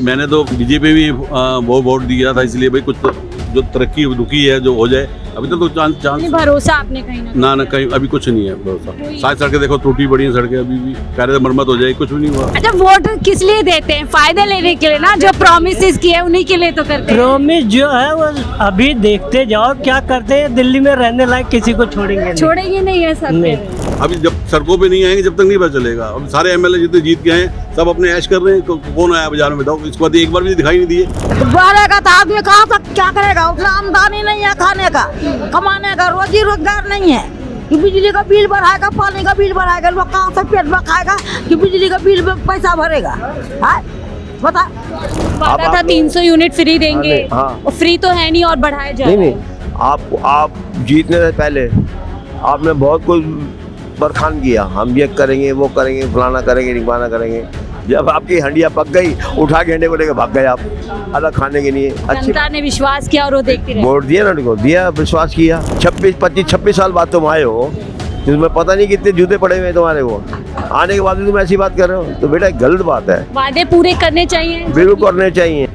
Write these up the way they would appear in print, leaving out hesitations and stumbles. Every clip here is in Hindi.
मैंने तो बीजेपी में वो वोट दिया था, इसलिए भाई कुछ जो तरक्की रुकी है जो हो जाए। अभी तक तो चांस भरोसा आपने कहीं ना कहीं अभी कुछ नहीं है भरोसा। सारी सड़कें देखो टूटी पड़ी हैं सड़कें, अभी भी कह रहे थे मरम्मत हो जाएगी, कुछ भी नहीं हुआ। अच्छा, वोट किस लिए देते हैं? फायदा लेने के लिए ना, जो प्रॉमिसेस किए उन्हीं के लिए तो करते हैं। प्रॉमिस जो है वो अभी देखते जाओ क्या करते हैं। दिल्ली में रहने लायक किसी को छोड़ेंगे नहीं। छोड़ेंगे नहीं है सब। नहीं। अभी जब सड़कों पे नहीं आएंगे जब तक नहीं पता चलेगा। अब सारे एमएलए जितने जीत के हैं सब अपने ऐश कर रहे हैं। कौन आया बाजार में बताओ? इसके बाद एक बार भी दिखाई नहीं दिए। बढ़ेगा तो आदमी कहाँ तक क्या करेगा? उसमें आमदनी नहीं है, खाने का कमाने का रोजी रोजगार नहीं है। कि बिजली का बिल बढ़ाएगा, पानी का बिल बढ़ाएगा, लोग कहाँ से पेट में खाएगा? कि बिजली का बिल में पैसा भरेगा? बता। वादा था 300 यूनिट फ्री देंगे। हाँ। और फ्री तो है नहीं और बढ़ाया जा रहा नहीं है। नहीं, आप जीतने से पहले आपने बहुत कुछ बरखान किया, हम ये करेंगे वो करेंगे, फलाना करेंगे निकाना करेंगे। जब आपकी हंडिया पक गई, उठा के हंडे को लेकर भाग गए आप, अलग खाने के लिए। अच्छी जनता ने विश्वास किया और वो देखती रही। वोट दिया ना उनको, दिया विश्वास किया। 26 साल बाद तुम आए हो, जिसमें पता नहीं कितने जूते पड़े हुए हैं तुम्हारे को। आने के बाद भी तुम ऐसी बात कर रहे हो तो बेटा गलत बात है। वादे पूरे करने चाहिए। बिल्कुल करने चाहिए।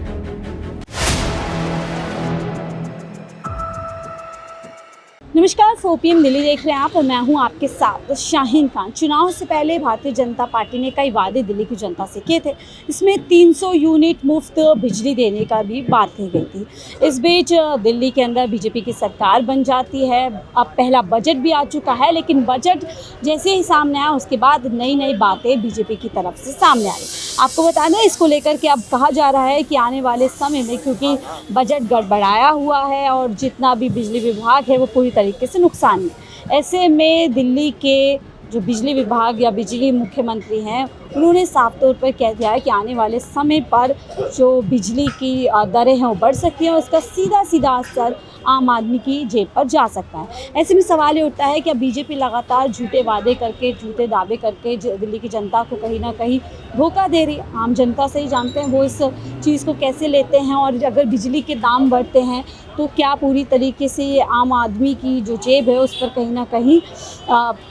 नमस्कार, 4 PM दिल्ली देख रहे हैं आप और मैं हूं आपके साथ शाहीन खान। चुनाव से पहले भारतीय जनता पार्टी ने कई वादे दिल्ली की जनता से किए थे। इसमें 300 यूनिट मुफ्त बिजली देने का भी बात की गई थी। इस बीच दिल्ली के अंदर बीजेपी की सरकार बन जाती है। अब पहला बजट भी आ चुका है, लेकिन बजट जैसे ही सामने आया उसके बाद नई नई बातें बीजेपी की तरफ से सामने आई। आपको बता दें, इसको लेकर के अब कहा जा रहा है कि आने वाले समय में, क्योंकि बजट गड़बड़ाया हुआ है और जितना भी बिजली विभाग है वो पूरी तरीके से नुकसान में, ऐसे में दिल्ली के जो बिजली विभाग या बिजली मुख्यमंत्री हैं उन्होंने साफ तौर पर कह दिया है कि आने वाले समय पर जो बिजली की दरें हैं वो बढ़ सकती हैं और उसका सीधा सीधा असर आम आदमी की जेब पर जा सकता है। ऐसे में सवाल ये उठता है कि अब बीजेपी लगातार झूठे वादे करके, झूठे दावे करके दिल्ली की जनता को कहीं ना कहीं धोखा दे रही है। आम जनता से ही जानते हैं वो इस चीज़ को कैसे लेते हैं, और अगर बिजली के दाम बढ़ते हैं तो क्या पूरी तरीके से ये आम आदमी की जो जेब है उस पर कहीं ना कहीं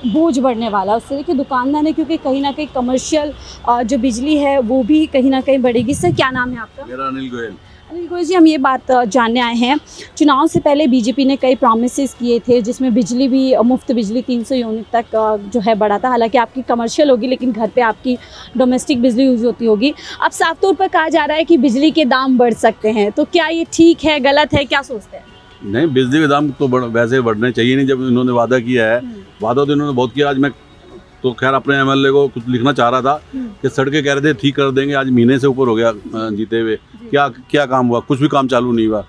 बोझ बढ़ने वाला है। उससे देखिए दुकानदार है, क्योंकि कहीं ना कहीं कमर्शियल जो बिजली है वो भी कहीं ना कहीं बढ़ेगी। सर, क्या नाम है आपका? मेरा अनिल गोयल। अनिल गोयल जी, हम ये बात जानने आए हैं, चुनाव से पहले बीजेपी ने कई प्रॉमिसेस किए थे जिसमें बिजली भी मुफ्त बिजली 300 यूनिट तक जो है बढ़ा था। हालांकि आपकी कमर्शियल होगी लेकिन घर पे आपकी डोमेस्टिक बिजली यूज़ होती होगी। अब साफ तौर पर कहा जा रहा है कि बिजली के दाम बढ़ सकते हैं, तो क्या ये ठीक है, गलत है, क्या सोचते हैं? नहीं, बिजली के दाम तो वैसे बढ़ने चाहिए नहीं। जब इन्होंने वादा किया है, वादा तो इन्होंने बहुत किया। आज मैं तो खैर अपने एमएलए को कुछ लिखना चाह रहा था कि सड़कें कह रहे थे ठीक कर देंगे, आज महीने से ऊपर हो गया जीते हुए। क्या काम हुआ? कुछ भी काम चालू नहीं हुआ।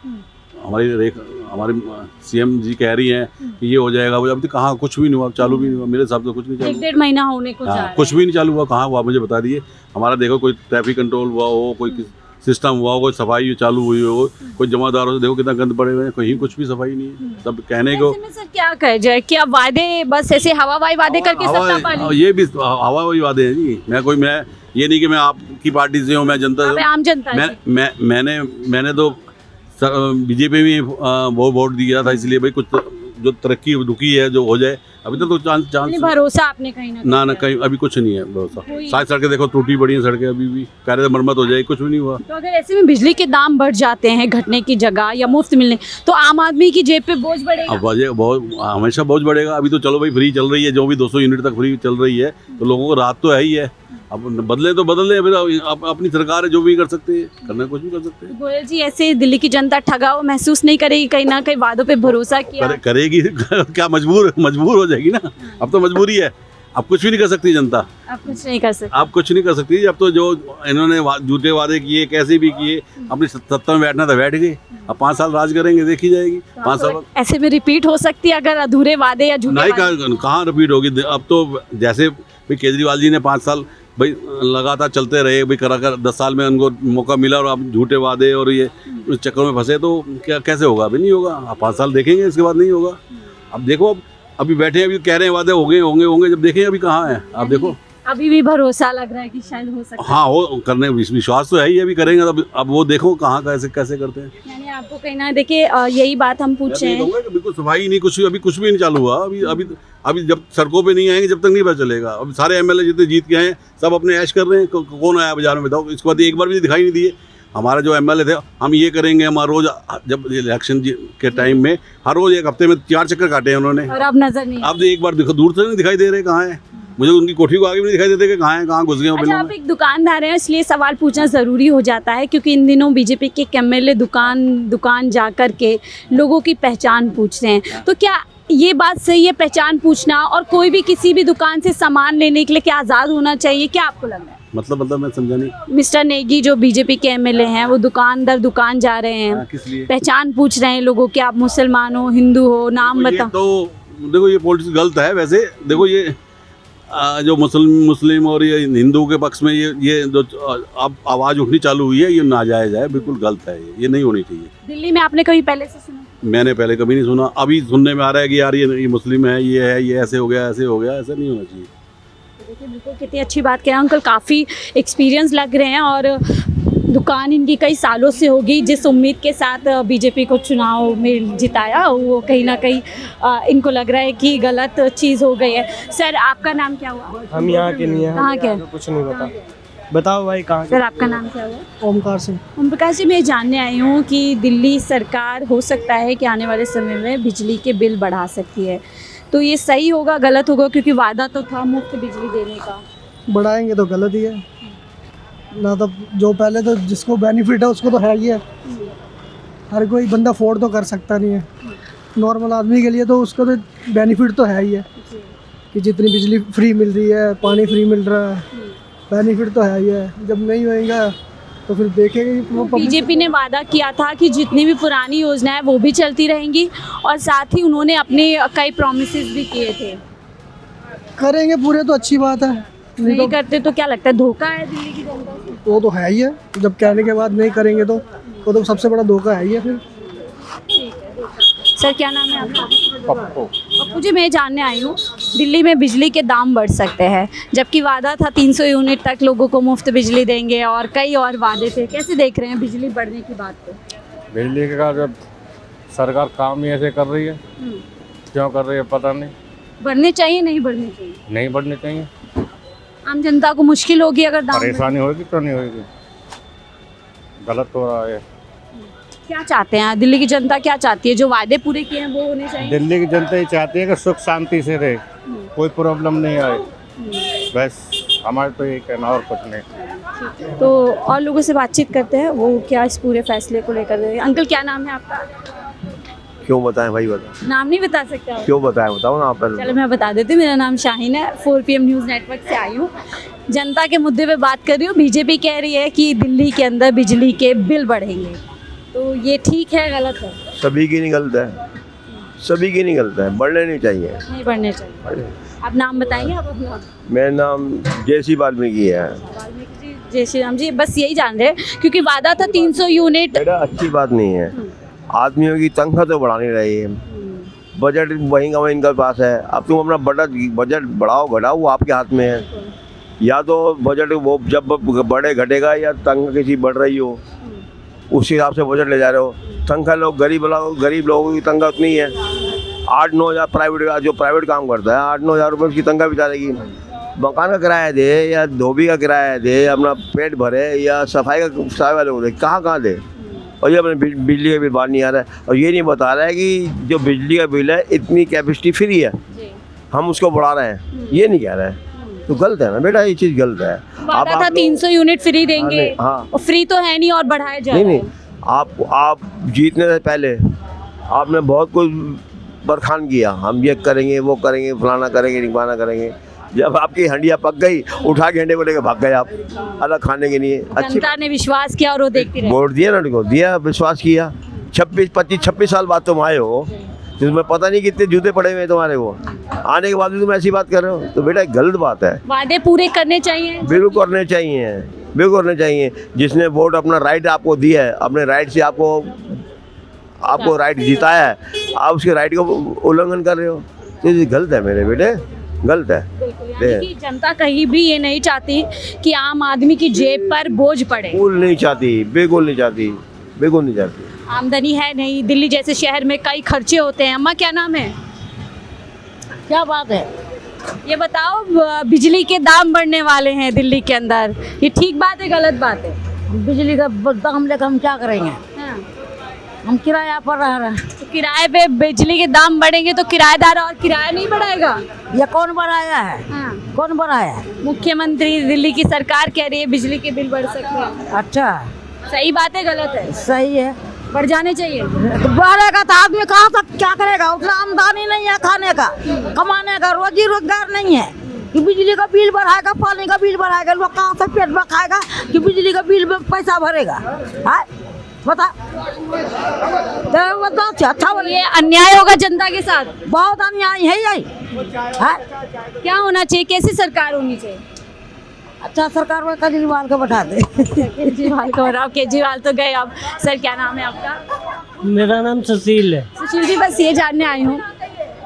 हमारी सीएम जी कह रही हैं कि ये हो जाएगा, वो अभी तक कहाँ, कुछ भी नहीं हुआ, चालू भी नहीं हुआ। मेरे हिसाब से कुछ नहीं चालू। 1-1.5 महीना होने को जा रहा है। कुछ भी नहीं चालू हुआ। कहाँ हुआ मुझे बता दिए। हमारा देखो, कोई ट्रैफिक कंट्रोल हुआ हो, कोई सिस्टम हुआ हो, कोई सफाई चालू हुई हो, कोई जमादारों से देखो कितना गंद पड़े हुए हैं, कहीं कुछ भी सफाई नहीं है। सब कहने को। ऐसे में सर क्या कहा जाए? क्या वादे बस ऐसे हवाबाजी वादे करके सत्ता पा ली? ये भी हवाबाजी वादे हैं जी। मैं ये नहीं कि मैं आपकी पार्टी से हूँ, मैं जनता से आम जनता है। मैंने तो बीजेपी में वो वोट दिया था, इसलिए भाई कुछ जो तरक्की रुकी है जो हो जाए। अभी तक तो चांस भरोसा आपने कहीं ना कहीं अभी कुछ नहीं है भरोसा। सारी सड़कें देखो टूटी पड़ी हैं सड़कें, अभी भी कह रहे थे मरम्मत हो जाएगी, कुछ भी नहीं हुआ। तो अगर ऐसे में बिजली के दाम बढ़ जाते हैं घटने की जगह या मुफ्त मिलने, तो आम आदमी की जेब पे बोझ बढ़ेगा। अब बहुत हमेशा बोझ बढ़ेगा। अभी तो चलो भाई फ्री चल रही है, जो भी 200 यूनिट तक फ्री चल रही है, तो लोगों को राहत तो है ही है। अब बदले तो बदल लें, फिर अपनी सरकार है, जो भी कर सकते हैं, करना कुछ भी कर सकते हैं। गोयल जी, ऐसे दिल्ली की जनता ठगा हुआ महसूस नहीं करेगी? कहीं ना कहीं वादों पे भरोसा किया करेगी। क्या मजबूर हो जाएगी ना। अब तो मजबूरी है, अब कुछ भी नहीं कर सकती जनता। आप कुछ नहीं कर सकते। आप कुछ नहीं कर सकती। अब तो जो इन्होंने झूठे वादे किए, कैसे भी किए, अपनी सत्ता में बैठना था बैठ गए। अब 5 साल राज करेंगे, देखी जाएगी। 5 साल ऐसे में रिपीट हो सकती है अगर अधूरे वादे या झूठे नहीं, कहाँ रिपीट होगी। अब तो जैसे भाई केजरीवाल जी ने 5 साल भाई लगातार चलते रहे, भाई करा कर 10 साल में उनको मौका मिला और अब झूठे वादे और ये उस चक्कर में फंसे, तो क्या कैसे होगा? अभी नहीं होगा। अब 5 साल देखेंगे, इसके बाद नहीं होगा। अब देखो, अभी बैठे अभी कह रहे हैं वादे होंगे, जब देखेंगे अभी कहाँ है। आप देखो, अभी भी भरोसा लग रहा है कि शायद हो सकता है। हाँ, हो करने विश्वास तो है ही, अभी करेंगे। अब वो देखो कहाँ कैसे करते हैं। यानी आपको कहीं ना, देखिए यही बात हम पूछ रहे हैं। बिल्कुल सफाई नहीं, अभी कुछ भी नहीं चालू हुआ। अभी जब सड़कों पे नहीं आएंगे जब तक नहीं पता चलेगा। अब सारे एमएलए जितने जीत के हैं सब अपने ऐश कर रहे हैं। कौन आया बाजार में बताओ? इसके बाद एक बार भी दिखाई नहीं दिए। हमारे जो एमएलए थे, हम ये करेंगे, हमारा रोज जब इलेक्शन के टाइम में हर रोज एक हफ्ते में 4 चक्कर काटे हैं उन्होंने। और अब नजर नहीं अब एक बार देखो, दूर से नहीं दिखाई दे रहे कहाँ हैं। मुझे उनकी कोठी को आगे भी नहीं दिखाई देते कि कहाँ हैं, कहाँ घुस गए हो अच्छा, बिलों आप में। एक दुकानदार हैं, इसलिए सवाल पूछना ज़रूरी हो जाता है क्योंकि इन दिनों बीजेपी के एमएलए दुकान जा कर के लोगों की पहचान पूछ रहे हैं। तो क्या ये बात सही है, पहचान पूछना, और कोई भी किसी भी दुकान से सामान लेने के लिए क्या आज़ाद होना चाहिए? क्या आपको लग रहा है? मतलब मैं समझा नहीं। मिस्टर नेगी जो बीजेपी के एमएलए हैं, वो दुकान दर दुकान जा रहे हैं, किस लिए? पहचान पूछ रहे हैं लोगों की, आप मुसलमान हो, हिंदू हो, नाम ये बताओ। तो देखो, ये पॉलिटिक्स गलत है वैसे। देखो ये जो मुस्लिम और ये हिंदू के पक्ष में ये जो अब आवाज़ उठनी चालू हुई है, ये नाजायज़ है, बिल्कुल गलत है। ये नहीं होनी चाहिए। दिल्ली में आपने कभी पहले से सुना? मैंने पहले कभी नहीं सुना, अभी सुनने में आ रहा है कि यार ये मुस्लिम है, ये ऐसे हो गया, ऐसे हो गया। ऐसा नहीं होना चाहिए। देखिए, बिल्कुल कितनी अच्छी बात कह रहे हैं अंकल, काफ़ी एक्सपीरियंस लग रहे हैं और दुकान इनकी कई सालों से होगी। जिस उम्मीद के साथ बीजेपी को चुनाव में जिताया, वो कहीं ना कहीं इनको लग रहा है कि गलत चीज़ हो गई है। सर, आपका नाम क्या हुआ? हम यहाँ के नहीं हैं, कहाँ के? कुछ नहीं पता। बताओ भाई कहाँ सर, आपका नाम क्या हुआ? ओमकार सिंह। ओम प्रकाश जी, मैं जानने आई हूँ कि दिल्ली सरकार हो सकता है कि आने वाले समय में बिजली के बिल बढ़ा सकती है, तो ये सही होगा, गलत होगा? क्योंकि वादा तो था मुफ्त बिजली देने का। बढ़ाएंगे तो गलत ही है ना, तो जो पहले तो जिसको बेनिफिट है उसको तो है ही है। हर कोई बंदा अफोर्ड तो कर सकता नहीं है, नॉर्मल आदमी के लिए तो उसको तो बेनिफिट तो है ही है कि जितनी बिजली फ्री मिल रही है, पानी फ्री मिल रहा है, बेनिफिट तो है ही है। जब नहीं होएगा तो फिर देखेंगे वो public- बीजेपी ने वादा किया था कि जितनी भी पुरानी योजना है वो भी चलती रहेंगी, और साथ ही उन्होंने अपने कई प्रॉमिसेस भी किए थे। करेंगे पूरे तो अच्छी बात है, नहीं नहीं करते तो क्या लगता है धोखा है दिल्ली की जनता से? तो वो तो है ही है। जब कहने के बाद नहीं करेंगे तो वो तो सबसे बड़ा धोखा है ही है फिर। सर, क्या नाम है आपका? पप्पू जी, मैं जानने आई हूँ दिल्ली में बिजली के दाम बढ़ सकते हैं, जबकि वादा था 300 यूनिट तक लोगों को मुफ्त बिजली देंगे और कई और वादे थे। कैसे देख रहे हैं बिजली बढ़ने की बात को? बिजली का जब सरकार काम ही ऐसे कर रही है, क्यों कर रही है पता नहीं। बढ़ने चाहिए, नहीं बढ़ने चाहिए? नहीं बढ़ने चाहिए, आम जनता को मुश्किल होगी अगर दाम बढ़े। परेशानी होगी तो नहीं होगी। गलत हो रहा है। क्या चाहते हैं दिल्ली की जनता, क्या चाहती है? जो वादे पूरे किए हैं वो होने चाहिए। दिल्ली की जनता ही चाहती है कि सुख शांति से रहे, कोई प्रॉब्लम नहीं आए, बस हमारे तो ये कहना, और कुछ नहीं। तो और लोगों से बातचीत करते हैं, वो क्या इस पूरे फैसले को लेकर। अंकल, क्या नाम है आपका? क्यों बताएं भाई, बताओ नाम नहीं बता सकते आप? क्यों बताएं, बताओ ना आप पहले। चलो मैं बता देती हूँ, मेरा नाम शाहीन है, 4 PM न्यूज़ नेटवर्क से आई हूँ। जनता के मुद्दे पे बात कर रही हूँ। बीजेपी कह रही है कि दिल्ली के अंदर बिजली के बिल बढ़ेंगे, तो ये ठीक है, गलत है? सभी की नहीं गलत है, सभी की नहीं गलत है, बढ़ने नहीं चाहिए। नहीं बढ़ने चाहिए। आप नाम बताएंगे आप अपना? मेरा नाम जयसी वाल्मीकि है। वाल्मीकि जी, जय श्री राम जी। बस यही जान रहे हैं क्योंकि वादा था 300 यूनिट। बेटा अच्छी बात नहीं है, आदमियों की तनख्वाह तो बढ़ा नहीं रही है, बजट वहीं का वहीं इनके पास है। अब तुम अपना बजट बढ़ाओ घटाओ, वो आपके हाथ में है। या तो बजट वो जब बढ़े घटेगा, या तनख्वाह किसी बढ़ रही हो उस हिसाब से बजट ले जा रहे हो। तनख्वाह लोग गरीब लोगों की तनख्वाह उतनी है, 8-9 हज़ार प्राइवेट, जो प्राइवेट काम करता है 8-9 हज़ार रुपये उसकी तनख्वाह बेचारेगी। मकान का किराया दे या धोबी का किराया दे, अपना पेट भरे, या सफाई वाले को दे, कहाँ दे। और ये अपने बिजली का बिल बाहर नहीं आ रहा है, और ये नहीं बता रहा है कि जो बिजली का बिल है इतनी कैपेसिटी फ्री है, हम उसको बढ़ा रहे हैं, ये नहीं कह रहा है। तो गलत है ना बेटा, ये चीज़ गलत है। वादा था 300 यूनिट फ्री देंगे, हाँ। और फ्री तो है नहीं और बढ़ाए जा रहे नहीं, हैं। आप जीतने से पहले आपने बहुत कुछ बरखान किया, हम ये करेंगे, वो करेंगे, फलाना करेंगे, निगमाना करेंगे। जब आपकी हंडिया पक गई, उठा के हंडे को लेकर भाग गए आप, अलग खाने के लिए। अच्छी जनता ने विश्वास किया और वो देखती रही। वोट दिया ना उनको, दिया, विश्वास किया। 26 साल बाद तुम आए हो, जिसमें पता नहीं कितने जूते पड़े हुए हैं तुम्हारे को, आने के बाद भी तुम ऐसी बात कर रहे हो, तो बेटा गलत बात है। वादे पूरे करने चाहिए। बिल्कुल करने चाहिए, बिल्कुल करने चाहिए। जिसने वोट अपना राइट आपको दिया है, अपने राइट से आपको राइट जिताया है, आप उसके राइट को उल्लंघन कर रहे हो, तो ये गलत है मेरे बेटे, गलत है। यानी कि जनता कहीं भी ये नहीं चाहती कि आम आदमी की जेब पर बोझ पड़े। बिल्कुल नहीं चाहती, बिल्कुल नहीं चाहती, बिल्कुल नहीं चाहती। आमदनी है नहीं, दिल्ली जैसे शहर में कई खर्चे होते हैं। अम्मा, क्या नाम है? क्या बात है? ये बताओ, बिजली के दाम बढ़ने वाले हैं दिल्ली के अंदर, ये ठीक बात है, गलत बात है? बिजली का दाम लेकर हम क्या करेंगे? हाँ। हम किराया पर रह रहे हैं। तो किराए पे बिजली के दाम बढ़ेंगे तो किराएदार और किराया नहीं बढ़ाएगा? ये कौन बढ़ाया है? हाँ। कौन बढ़ाया है? मुख्यमंत्री दिल्ली की सरकार कह रही है बिजली के बिल बढ़ सकते हैं। अच्छा, सही बात है गलत है? सही है। बढ़ जाने चाहिए। तो बढ़ेगा तो आदमी कहाँ तक क्या करेगा? उतना आमदनी नहीं है खाने का, कमाने का, रोजी रोजगार नहीं है कि बिजली का बिल बढ़ाएगा, पानी का बिल बढ़ाएगा, लोग कहाँ से पेट में खाएगा कि बिजली का बिल में पैसा भरेगा? है बता, तो बता अच्छा बोलिए। ये अन्याय होगा जनता के साथ। बहुत अन्याय है यही है। क्या होना चाहिए? कैसी सरकार होनी चाहिए? अच्छा सरकार में केजरीवाल को बैठा दे। केजरीवाल को हटाओ। केजरीवाल तो गए अब। सर क्या नाम है आपका? मेरा नाम सुशील है। सुशील जी, बस ये जानने आई हूँ,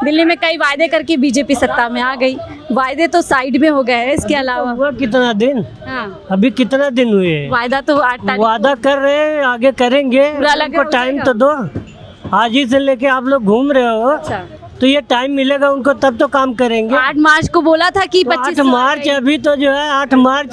दिल्ली में कई वायदे करके बीजेपी सत्ता में आ गई, वायदे तो साइड में हो गए हैं, इसके अलावा हुआ कितना दिन? हाँ, अभी कितना दिन हुए हैं? वायदा तो 8 तारीख वादा कर रहे हैं, आगे करेंगे। पूरा लगा उनको हो टाइम जाएगा। तो दो। आज ही से लेके आप लोग घूम रहे हो, अच्छा, तो ये टाइम मिलेगा उनको तब तो काम करेंगे। 8 मार्च को बोला था कि 25 8 मार्च अभी तो जो है 8 मार्च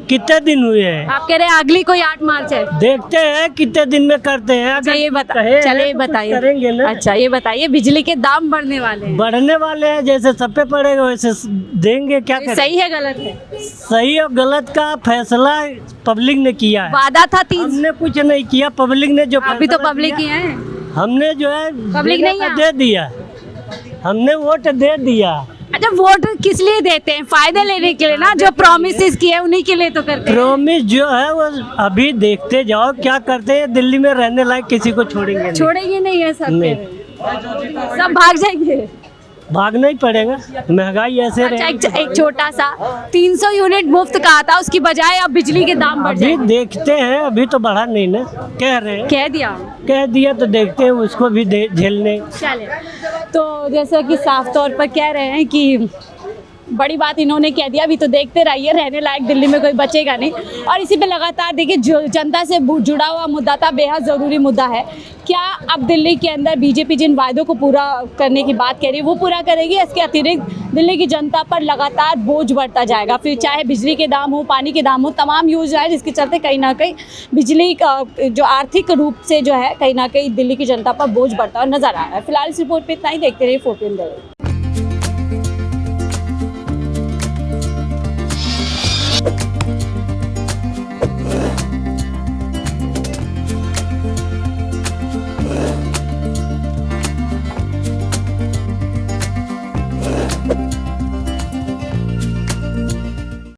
कितने दिन हुए हैं? आप कह रहे हैं अगली कोई 8 मार्च है? देखते हैं कितने दिन में करते हैं। अच्छा, अगर ये बता, कहे चले हैं तो कुछ बताइए। करेंगे ना। अच्छा ये बताइए, बिजली के दाम बढ़ने वाले हैं, बढ़ने वाले हैं, जैसे सब पे पड़ेगा वैसे देंगे। क्या ये करें? सही है गलत है? सही और गलत का फैसला पब्लिक ने किया है। वादा था 3, हमने कुछ नहीं किया, पब्लिक ने जो अभी तो फैसला पब्लिक ही किया, है। हमने जो है पब्लिक नहीं है। दे दिया, हमने वोट दे दिया। अच्छा, वोट किस लिए देते हैं? फायदे लेने के लिए ना, जो प्रॉमिसेस किए उन्हीं के लिए तो करते हैं। प्रॉमिस जो है वो अभी देखते जाओ क्या करते हैं। दिल्ली में रहने लायक किसी को छोड़ेंगे नहीं। छोड़ेंगे नहीं है सब, नहीं। सब भाग जाएंगे। भागना ही पड़ेगा, महंगाई ऐसे अच्छा, रहे। एक छोटा सा 300 यूनिट मुफ्त कहा था, उसकी बजाय अब बिजली के दाम बढ़ अभी जाएंगे। देखते हैं, अभी तो बढ़ा नहीं ना, कह रहे हैं। कह दिया तो देखते हैं उसको भी झेलने। चले। तो जैसा कि साफ तौर पर कह रहे हैं कि बड़ी बात इन्होंने कह दिया, अभी तो देखते रहिए, रहने लायक दिल्ली में कोई बचेगा नहीं। और इसी पे लगातार देखिए, जो जनता से जुड़ा हुआ मुद्दा था, बेहद ज़रूरी मुद्दा है। क्या अब दिल्ली के अंदर बीजेपी जिन वायदों को पूरा करने की बात कह रही है वो पूरा करेगी? इसके अतिरिक्त दिल्ली की जनता पर लगातार बोझ बढ़ता जाएगा, फिर चाहे बिजली के दाम हो, पानी के दाम हो, तमाम योजनाएं, जिसके चलते कहीं ना कहीं बिजली का जो आर्थिक रूप से जो है कहीं ना कहीं दिल्ली की जनता पर बोझ बढ़ता हुआ नजर आ रहा है। फिलहाल इस रिपोर्ट पर इतना ही। देखते रहिए 4PM दिल्ली।